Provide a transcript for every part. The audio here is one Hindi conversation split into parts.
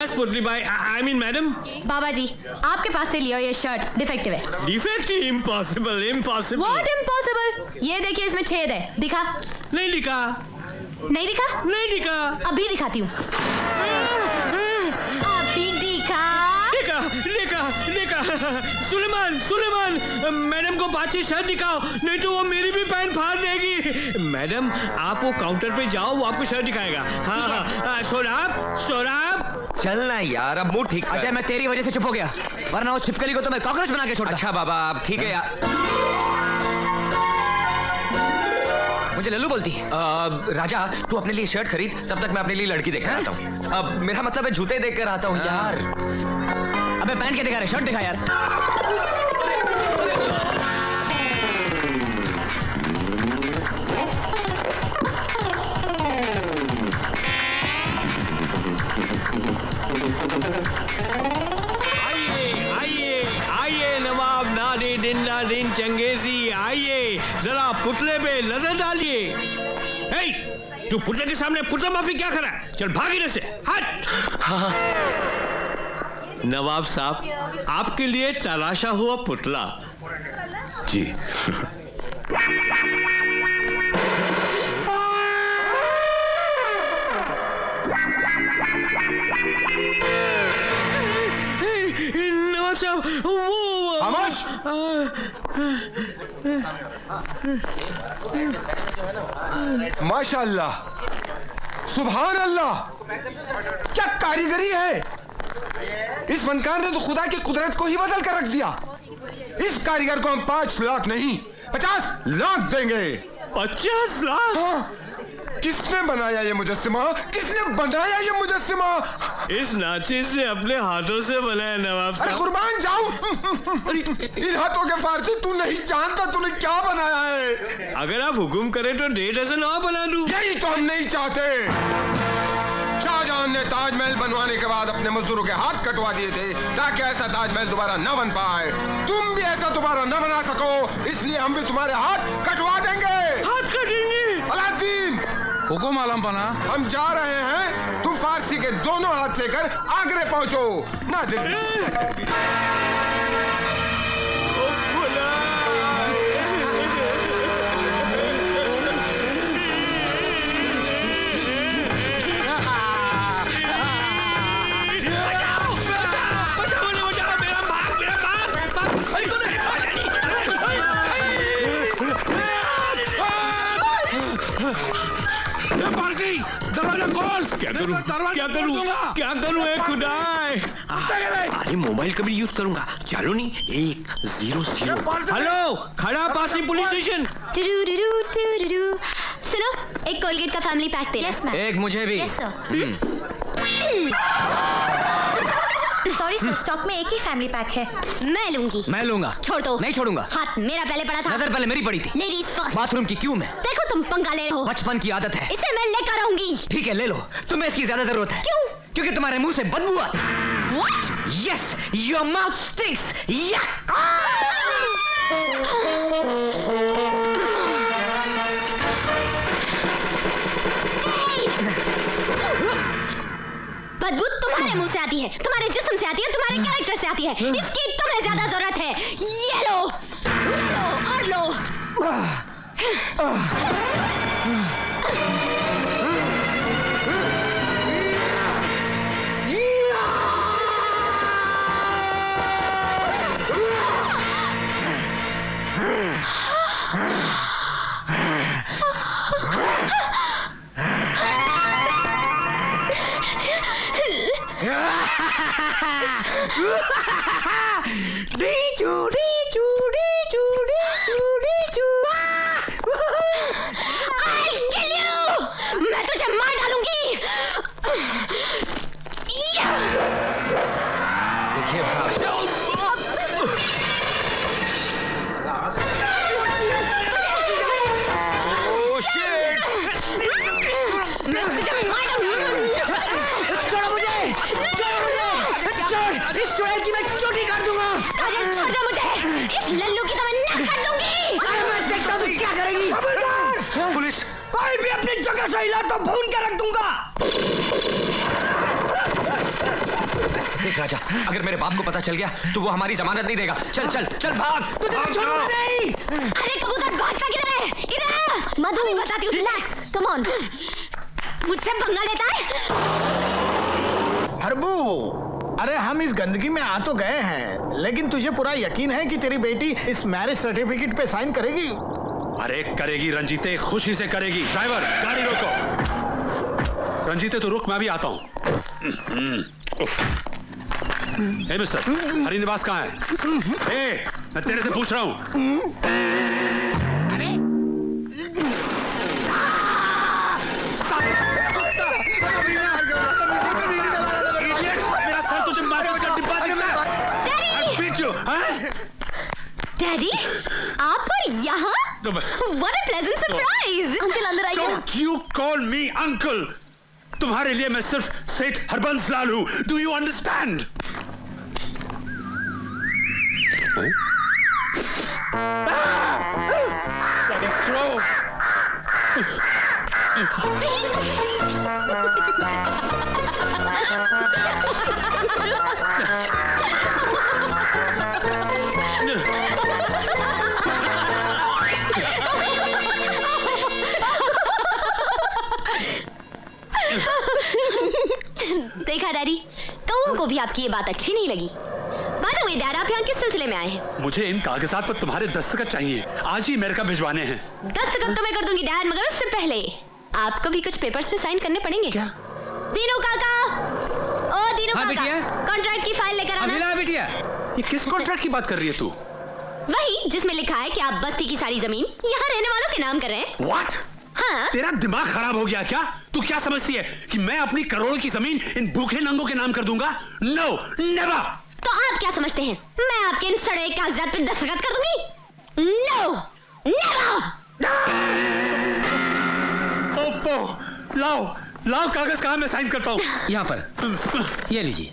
पुतली भाई, I mean मैडम। बाबा जी, आपके पास से लियो ये शर्ट डिफेक्टिव है। Defective? Impossible impossible. What impossible? ये देखिए इसमें छेद है, दिखा? नहीं दिखा। नहीं दिखा? नहीं दिखा। अभी दिखाती हूँ। अभी दिखा। दिखा दिखा दिखा। सुलेमान सुलेमान, मैडम को बाची शर्ट दिखाओ, नहीं तो वो मेरी भी पैंट फाड़ देगी। मैडम आप वो काउंटर पे जाओ, वो आपको शर्ट दिखाएगा। हाँ हाँ। सोराब सोराब चलना यार, अब मूड ठीक कर। अजय मैं तेरी वजह से चुप हो गया, वरना उस छिपकली को तो मैं कॉकरोच बना के छोड़ता। अच्छा बाबा आप ठीक है यार। मुझे लल्लू बोलती है। राजा तू अपने लिए शर्ट खरीद, तब तक मैं अपने लिए लड़की देख कर आता हूँ। अब मेरा मतलब है जूते देख कर आता हूँ यार। अबे पहन के दिखा रहे, शर्ट दिखा यार। नादिन चंगेजी, आइए जरा पुतले पे नजर डालिए। हे, तू पुतले के सामने पुतला माफी क्या कर रहा है? चल भाग इधर से, हट। हाँ। नवाब साहब, आपके लिए तराशा हुआ पुतला। जी। नवाब साहब, वो खामोश। माशाअल्लाह, सुभान अल्लाह, क्या कारीगरी है। इस फनकार ने तो खुदा की कुदरत को ही बदल कर रख दिया। इस कारीगर को हम 5 लाख नहीं 50 लाख देंगे। 50 लाख? हाँ। किसने बनाया ये मुजस्सिमा? किसने बनाया ये मुजस्सिमा? इस नाचिज से अपने हाथों से बनाया नवाब साहब। अरे कुर्बान जाऊं। इन हाथों के फार से तू नहीं जानता तूने क्या बनाया है। अगर आप हुक्म करें तो 1.5 डज़न और बना दूं। यही तो हम नहीं चाहते। शाहजहां ने ताजमहल बनवाने के बाद अपने मजदूरों के हाथ कटवा दिए थे ताकि ऐसा ताजमहल दोबारा न बन पाए। तुम भी ऐसा दोबारा न बना सको, इसलिए हम भी तुम्हारे हाथ कटवा देंगे। हाथ कटेंगे? अलादीन, हुकुम आलम पना। हम जा रहे हैं, तुम फारसी के दोनों हाथ लेकर आगरे पहुंचो। ना दरवाजा खोल। क्या करूं? क्या करूं? क्या करूं? खुदा! अरे मोबाइल कभी यूज करूंगा। चलो नहीं, 100। हेलो, खड़ा पासी पुलिस स्टेशन। सुनो, एक कोलगेट का फैमिली पैक दे। yes, एक मुझे भी। yes, सॉरी सर, स्टॉक में एक ही फैमिली पैक है। मैं लूंगी। मैं लूंगा। छोड़ दो। नहीं छोड़ूंगा। हाथ मेरा पहले पड़ा था। नजर पहले मेरी पड़ी थी। Ladies first. बाथरूम की क्यों मैं? देखो तुम पंगा ले रहे हो। बचपन की आदत है। इसे मैं लेकर आऊंगी। ठीक है ले लो, तुम्हें इसकी ज्यादा जरूरत है। क्यों? क्योंकि तुम्हारे मुंह से बदबू आती है। What? Yes, your mouth stinks. Yuck! बदबू तुम्हारे मुंह से आती है, तुम्हारे जिस्म से आती है, तुम्हारे कैरेक्टर से आती है। इसकी तुम्हें ज्यादा जरूरत है। ये लो और लो। मैं तुझे मार डालूंगी। देखिए छोड़ो मुझे, इस चुड़ैल की मैं चोटी काट दूंगा। छोड़ दो मुझे, इस लल्लू की तो मैं नाक काट दूंगी। मैं देखता हूँ क्या करेगी। पुलिस, कोई भी अपनी जगह से हिला तो भून के रख दूंगा। देख राजा, अगर मेरे बाप को पता चल गया तो वो हमारी जमानत नहीं देगा। चल चल चल भाग। नहीं। अरे कबूतर भागता किधर है? इधर। मधु मैं बताती हूँ, रिलैक्स, कम ऑन। मुझसे पंगा लेता है? हरबू, अरे हम इस गंदगी में आ तो गए हैं, लेकिन तुझे पूरा यकीन है कि तेरी बेटी इस मैरिज सर्टिफिकेट पे साइन करेगी? अरे करेगी रंजीते, खुशी से करेगी। ड्राइवर गाड़ी रोको। रंजीते तो रुक, मैं भी आता हूँ। ए मिस्टर, हरिनिवास कहाँ है? ए, मैं तेरे से पूछ रहा हूँ। मेरा सर तुझे माचिस का डिब्बा देना है। बीच जो, हाँ? डैडी, आप और यहाँ? What a pleasant surprise! Uncle अंदर आइए। Don't you call me uncle. तुम्हारे लिए मैं सिर्फ सेठ हरबंस लाल हूँ। Do you understand? देखा डैडी, कौओं को भी आपकी ये बात अच्छी नहीं लगी। बाय द वे डैड, आप यहाँ किस सिलसिले में आए हैं? मुझे इन कागजात पर तुम्हारे दस्तखत चाहिए, आज ही अमेरिका भिजवाने हैं। दस्तखत तो मैं कर दूंगी डैड, मगर उससे पहले आपको भी कुछ पेपर्स पे साइन करने पड़ेंगे। क्या? दीनू काका, ओ दीनू हाँ, काका, बिटिया? कॉन्ट्रैक्ट की फाइल लेकर आना। बिटिया। ये किस कॉन्ट्रैक्ट की बात कर रही है तू? वही जिसमें लिखा है कि आप बस्ती की सारी जमीन यहाँ रहने वालों के नाम कर रहे हैं। What? हाँ? तेरा दिमाग खराब हो गया क्या? तू क्या समझती है कि मैं अपनी करोड़ों की जमीन इन भूखे नंगों के नाम कर दूंगा? No, never! तो आप क्या समझते हैं, मैं आपके इन सड़े कागजात पे दस्तखत कर दूंगी? No, never! ओफो, लाओ लाओ कागज, कहाँ मैं साइन करता हूँ? यहाँ पर, ये लीजिए।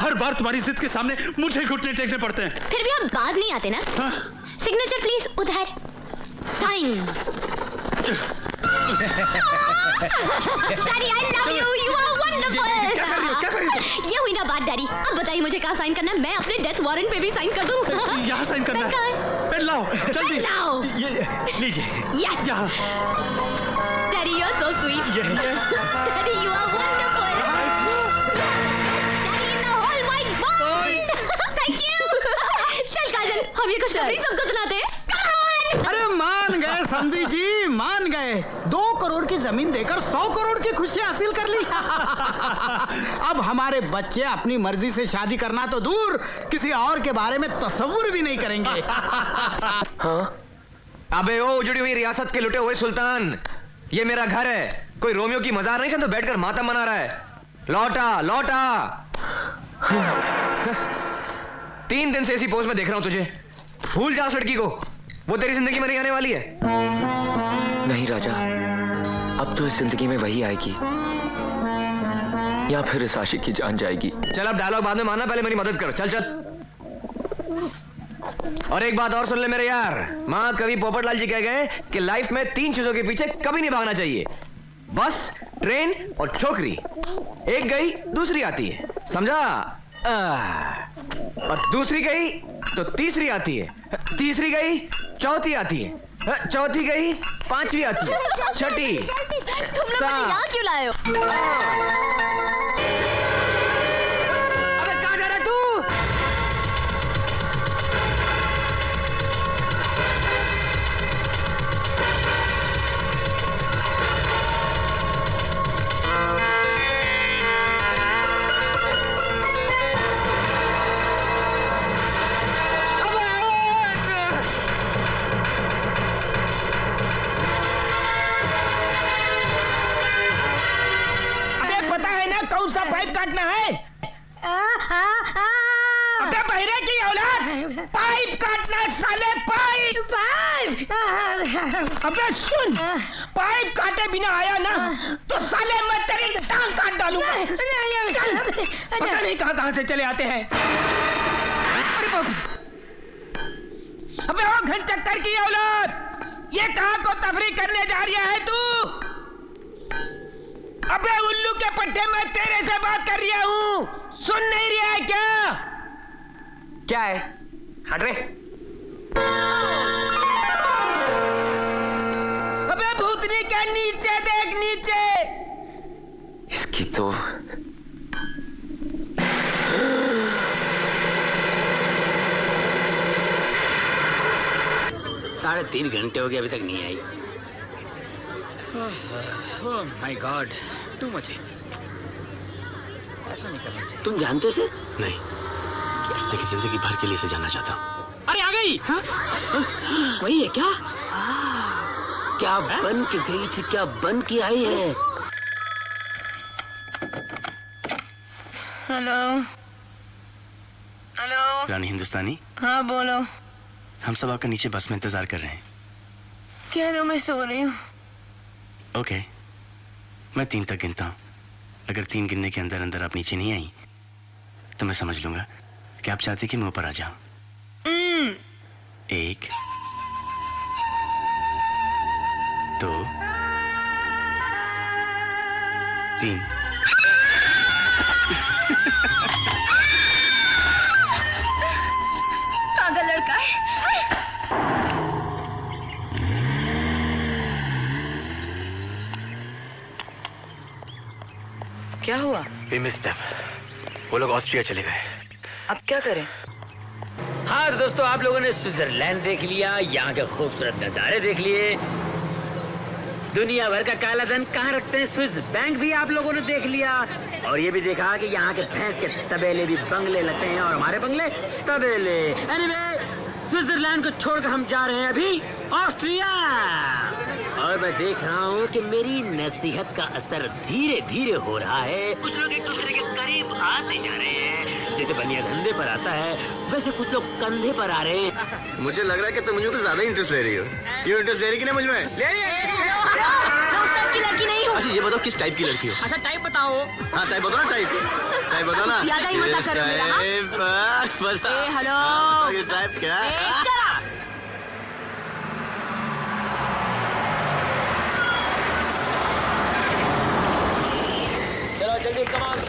हर बार तुम्हारी जिद के सामने मुझे घुटने टेकने पड़ते हैं। फिर भी आप बाज नहीं आते ना? हाँ? सिग्नेचर प्लीज, उधर sign. Daddy I love you, you are wonderful. क्या कर रही हो? क्या कर रही हो? ये हुई ना बात डैडी, अब बताइए मुझे कहाँ साइन करना है? मैं अपने डेथ वारंट पे भी साइन कर दूं। यहाँ साइन करना है। पेन लाओ, जल्दी लाओ। लीजिए। यस यहाँ। Daddy you are so sweet. Yes. Daddy you are wonderful. Daddy in the whole wide world. Thank you. चल काजल, हम ये खुशखबरी सबको सुनाते हैं। अरे मान गए समझी जी, मान गए। 2 करोड़ की जमीन देकर 100 करोड़ की खुशी हासिल कर ली। अब हमारे बच्चे अपनी मर्जी से शादी करना तो दूर, किसी और के बारे में तसव्वुर भी नहीं करेंगे। हाँ? अबे ओ उजड़ी हुई रियासत के लुटे हुए सुल्तान, ये मेरा घर है, कोई रोमियो की मजार नहीं तो बैठकर मातम मना रहा है। लौटा लौटा। 3 दिन से इसी पोज में देख रहा हूं तुझे। भूल जा उस लड़की को, वो तेरी जिंदगी में नहीं आने वाली है। नहीं राजा, अब तो इस जिंदगी में वही आएगी या फिर इस आशिक की जान जाएगी। चल अब डायलॉग बाद में मानना, पहले मेरी मदद कर। चल चल। और एक बात और सुन ले मेरे यार, माँ कवि पोपटलाल जी कह गए कि लाइफ में 3 चीजों के पीछे कभी नहीं भागना चाहिए, बस, ट्रेन और छोकरी। एक गई दूसरी आती है, समझा? और दूसरी गई तो तीसरी आती है, तीसरी गई चौथी आती है, चौथी गई 5वीं आती है, छठी। तुम लोग यहाँ क्यों लाए हो? अबे कहाँ जा रहा तू? काटना है। अबे बहिरे की औलाद, पाइप काटना है साले, पाइप। अबे सुन, पाइप काटे बिना आया ना तो साले मैं तेरी टांग काट डालूंगा। पता नहीं कहाँ से चले आते हैं। अरे बाप, अबे ओ घंटक्कर की औलाद, ये कहाँ को तफरी करने जा रही है तू? अबे उल्लू के पट्टे, मैं तेरे से बात कर रहा हूँ, सुन नहीं क्या है? हट रे। अबे भूतनी के नीचे देख, नीचे। इसकी तो 3.5 घंटे हो गए, अभी तक नहीं आई। Oh my god, too much है। ऐसा नहीं करना चाहिए। तुम जानते से? नहीं, लेकिन जिंदगी भर के लिए इसे जानना चाहता हूँ। अरे आ गई। हाँ? वही है क्या? क्या बन के गई थी, क्या बन के आई है? Hello hello. रानी हिंदुस्तानी, हाँ बोलो। हम सब आपका नीचे बस में इंतजार कर रहे हैं। कह दो मैं सो रही हूँ। ओके, मैं 3 तक गिनता हूँ। अगर 3 गिनने के अंदर अंदर आप नीचे नहीं आई तो मैं समझ लूंगा कि आप चाहते कि मैं ऊपर आ जाऊं। 1 2 3। पागल लड़का है। क्या हुआ? We missed them. वो लोग ऑस्ट्रिया चले गए। अब क्या करें? हाँ तो दोस्तों, आप लोगों ने स्विट्जरलैंड देख लिया, यहाँ के खूबसूरत नज़ारे देख लिए, दुनिया भर का काला धन कहाँ रखते हैं स्विस बैंक भी आप लोगों ने देख लिया, और ये भी देखा कि यहाँ के भैंस के तबेले भी बंगले लगते हैं और हमारे बंगले तबेले। एनीवे, स्विट्जरलैंड को छोड़कर हम जा रहे हैं अभी ऑस्ट्रिया, और मैं देख रहा हूँ कि मेरी नसीहत का असर धीरे धीरे हो रहा है। कुछ लोग एक दूसरे के करीब आते जा रहे हैं, जैसे बनिया धंधे पर आता है वैसे कुछ लोग कंधे पर आ रहे हैं। मुझे लग रहा है कि तुम मुझे कुछ ज्यादा इंटरेस्ट ले रही हो। क्यों इंटरेस्ट ले रही कि नहीं मुझ में? ले रही है। मैं उस टाइप की लड़की नहीं हूँ। अच्छा ये बताओ किस टाइप की लड़की हो? अच्छा टाइप बताओ। हाँ टाइप बताओ ना, टाइप बताओ ना। ज्यादा ही मजा करो मेरा, हाँ? ए, हेलो। किस टाइप क्या? ए, चला। चलो जल्दी, कमाल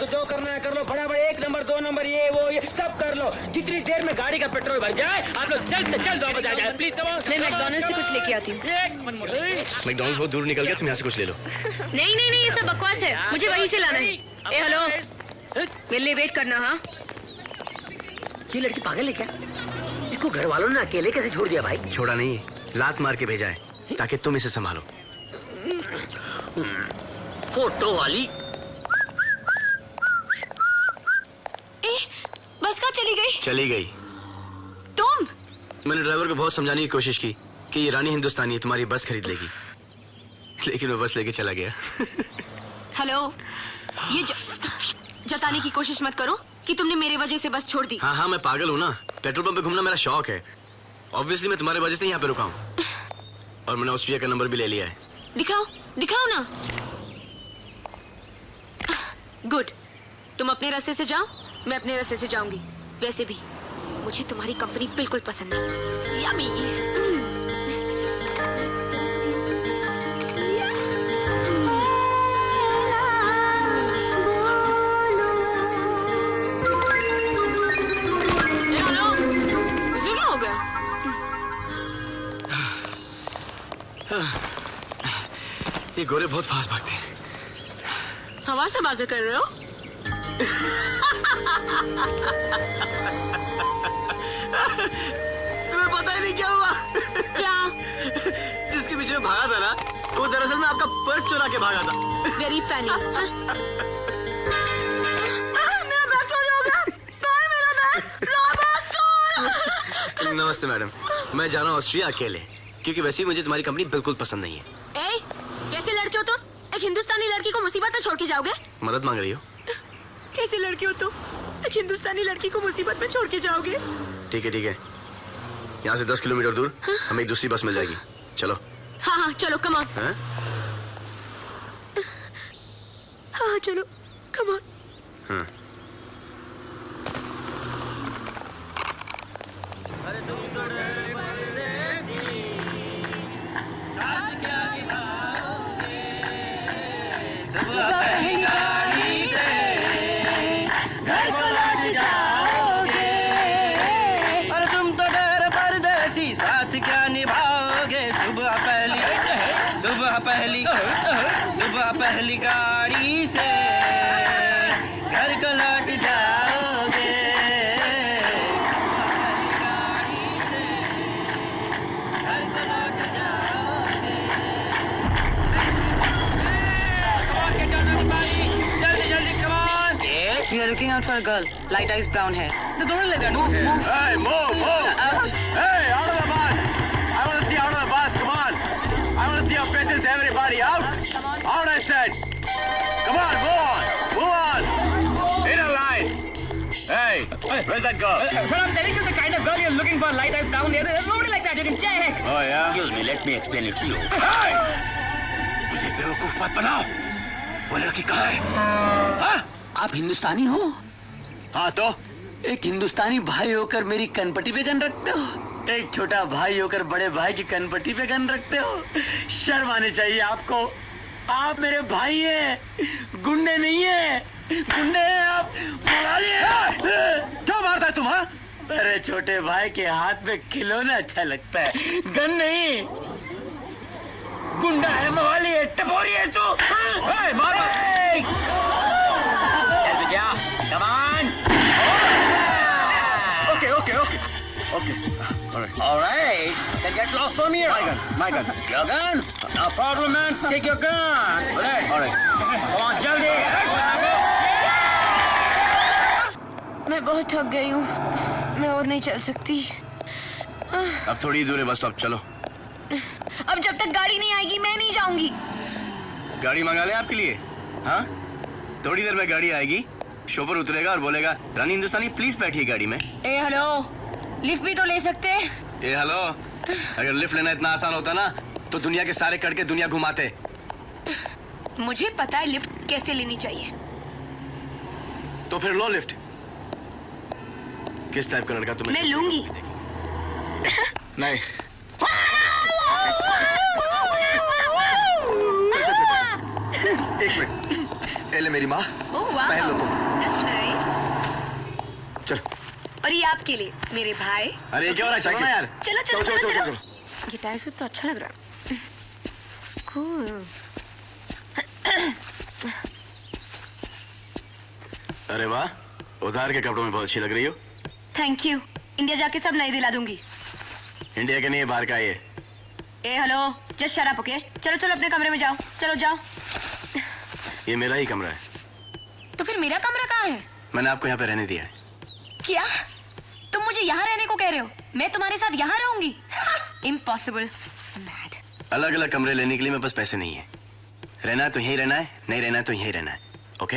जो करना है कर लो, बड़ा 1 नंबर 2 नंबर ये सब कर लो। जितनी देर में गाड़ी का पेट्रोल भर जाए आप लोग जल्द से जल्द वापस आ जाए प्लीज। मैं मैकडॉनल्ड्स से कुछ लेके आती हूँ। मैकडॉनल्ड्स बहुत दूर निकल गया, तुम यहाँ से कुछ ले लो। नहीं नहीं नहीं, ये सब बकवास है, मुझे वहीं से लाना है। ए हेलो, मेरे लिए वेट करना। हाँ ये लड़की पागल है क्या? इसको घर वालों ने अकेले कैसे छोड़ दिया भाई? छोड़ा नहीं, लात मार के भेजा है ताकि तुम इसे संभालो। फोटो वाली। ए, बस कहाँ चली गई? चली गई। तुम? मैंने ड्राइवर को बहुत समझाने की कोशिश की कि ये रानी हिंदुस्तानी है, तुम्हारी बस खरीद लेगी, लेकिन वो बस लेके चला गया। हेलो, ये जताने की कोशिश मत करो कि तुमने मेरे वजह से बस छोड़ दी। हाँ मैं पागल हूँ ना, पेट्रोल पंप पे घूमना मेरा शौक है। ऑब्वियसली मैं तुम्हारे वजह से यहाँ पे रुका हूँ, और मैंने ऑस्ट्रिया का नंबर भी ले लिया है। दिखाओ ना। गुड, तुम अपने रास्ते से जाओ, मैं अपने रास्ते से जाऊंगी। वैसे भी मुझे तुम्हारी कंपनी बिल्कुल पसंद नहीं। यम्मी। ये गोरे बहुत फास्ट भागते हैं। हवा से बातें कर रहे हो? तुम्हें पता ही नहीं क्या हुआ? क्या? जिसके पीछे मैं भागा था ना, वो दरअसल मैं आपका पर्स चुरा के भागा था। Very funny. मेरा बैग चोरी हो गया। कहाँ है मेरा बैग? रॉबर्ट चोर। नमस्ते मैडम, मैं जा रहा हूँ ऑस्ट्रिया अकेले, क्योंकि वैसे ही मुझे तुम्हारी कंपनी बिल्कुल पसंद नहीं है। ए, कैसे लड़के हो तुम? एक हिंदुस्तानी लड़की को मुसीबत में छोड़ के जाओगे? मदद मांग रही हो? कैसे लड़के हो तुम? एक हिंदुस्तानी लड़की को मुसीबत में छोड़ के जाओगे? ठीक है, यहाँ से 10 किलोमीटर दूर हमें एक दूसरी बस मिल जाएगी, चलो। हाँ चलो, कम ऑन। हाँ चलो, come on. We are looking out for a girl. Light eyes, brown hair. No, don't let that. Move. Hey, move! Out. Hey, out of the bus! I want to see out of the bus. Come on! I want to see your faces, everybody. Out! Out, I said. Come on, move on! In a line. Hey, where's that girl? Sir, I'm telling you the kind of girl you're looking for. Light eyes, brown hair. There's nobody like that. You can check. Oh yeah. Excuse me. Let me explain it to you. Hey! मुझे बेवकूफ मत बनाओ। वो लड़की कहाँ है? हाँ? आप हिंदुस्तानी हो? हाँ तो? एक हिंदुस्तानी भाई होकर मेरी कनपट्टी पे गन रखते हो? एक छोटा भाई होकर बड़े भाई की कनपट्टी पे गन रखते हो? शर्म आनी चाहिए आपको। आप मेरे भाई हैं, गुंडे नहीं हैं। गुंडे हैं आप, मवाली। क्या मारता है तुम? हाँ? अरे छोटे भाई के हाथ में खिलौना अच्छा लगता है, गन नहीं। गुंडा है, मवाली है, टपोरी है तू। मार! चल बेटा, come on. Okay. All right, then get lost from here. My gun. Your gun? No problem, man. Take your gun. All right. Come on, जल्दी. मैं बहुत थक गई हूँ, मैं और नहीं चल सकती। अब थोड़ी दूर है बस स्टॉप, चलो। अब जब तक गाड़ी नहीं आएगी मैं नहीं जाऊंगी। गाड़ी मंगा लें आपके लिए? हाँ? थोड़ी देर में गाड़ी आएगी, शोफर उतरेगा और बोलेगा रानी हिंदुस्तानी प्लीज बैठिए गाड़ी में। ए हेलो, लिफ्ट भी तो ले सकते हैं। ए हेलो, अगर लिफ्ट लेना इतना आसान होता ना तो दुनिया के सारे करके दुनिया घुमाते। मुझे पता है लिफ्ट कैसे लेनी चाहिए। तो फिर लो लिफ्ट। किस टाइप का लड़का तुम्हें? मैं लूंगी। नहीं। एक मिनट, एले मेरी माँ, पहन लो तुम। चल। और ये आपके लिए मेरे भाई। अरे क्या हो रहा है? चलो ना यार। चलो। ये टायर सूट तो अच्छा लग रहा है। Cool. अरे वाह, उधार के कपड़ों में बहुत अच्छी लग रही हो। Thank you. इंडिया जाके सब नई दिला दूंगी। इंडिया के नहीं, बाहर का ये। ए hello, just shut up, okay? चलो अपने कमरे में जाओ। चलो जाओ। ये मेरा ही कमरा है। तो फिर मेरा कमरा कहाँ है? मैंने आपको यहाँ पे रहने दिया है। क्या तुम मुझे यहाँ रहने को कह रहे हो? मैं तुम्हारे साथ यहाँ रहूंगी? इम्पॉसिबल। मैड। अलग अलग कमरे लेने के लिए मेरे पास पैसे नहीं है। रहना है तो यहीं रहना है, नहीं रहना है तो यहीं रहना है, ओके?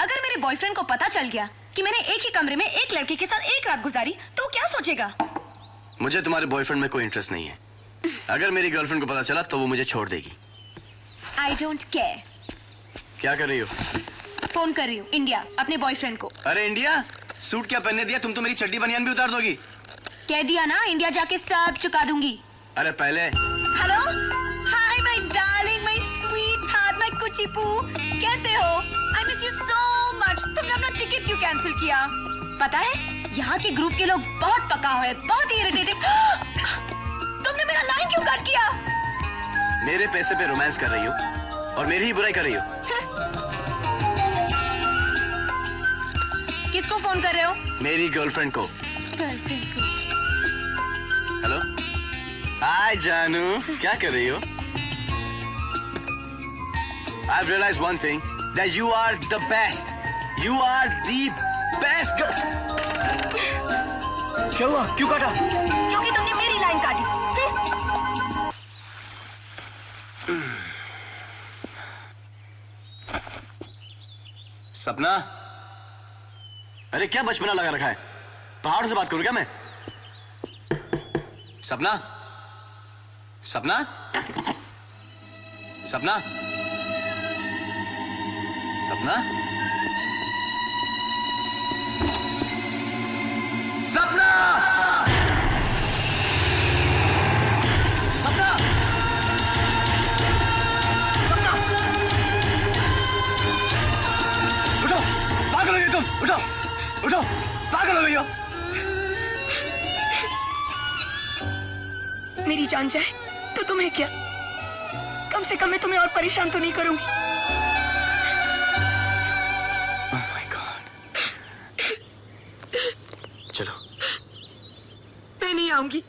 अगर मेरे बॉयफ्रेंड को पता चल गया कि मैंने एक ही कमरे में एक लड़के के साथ एक रात गुजारी तो वो क्या सोचेगा? मुझे तुम्हारे बॉयफ्रेंड में कोई इंटरेस्ट नहीं है। अगर मेरी गर्लफ्रेंड को पता चला तो वो मुझे छोड़ देगी। I don't care. क्या कर रही हो? फोन कर रही हूँ इंडिया, अपने बॉयफ्रेंड को। अरे इंडिया, सूट क्या पहनने दिया? तुम तो मेरी चड्डी बनियान भी उतार दोगी। कह दिया ना, इंडिया जाके सब चुका दूंगी। अरे पहले। Hello, hi my darling, my sweetheart, my कुची पू, कैसे हो? I miss you so much. तुमने अपना टिकट क्यों कैंसिल किया? पता है यहाँ के ग्रुप के लोग बहुत पका हुए, बहुत इरिटेटिंग। तुमने मेरा लाइन क्यों कट किया? मेरे पैसे पे रोमांस कर रही हो और मेरी ही बुराई कर रही हो। किसको फोन कर रहे हो? मेरी गर्लफ्रेंड को। गर्लफ्रेंड को। हेलो, हाय जानू, क्या कर रही हो? I've realized one thing, that you are the best. You are the best girl. क्या हुआ? क्यों काटा? क्योंकि तुमने मेरी लाइन काटी। सपना, अरे क्या बचपना लगा रखा है? पहाड़ से बात करूं क्या मैं? सपना, सपना, सपना, सपना, सपना, सपना, सपना, उठो, पागल हो गई तुम, उठो, उठो, पागल हो गई हो। मेरी जान जाए तो तुम्हें क्या? कम से कम मैं तुम्हें और परेशान तो नहीं करूंगी। Oh my God. चलो। मैं नहीं आऊंगी।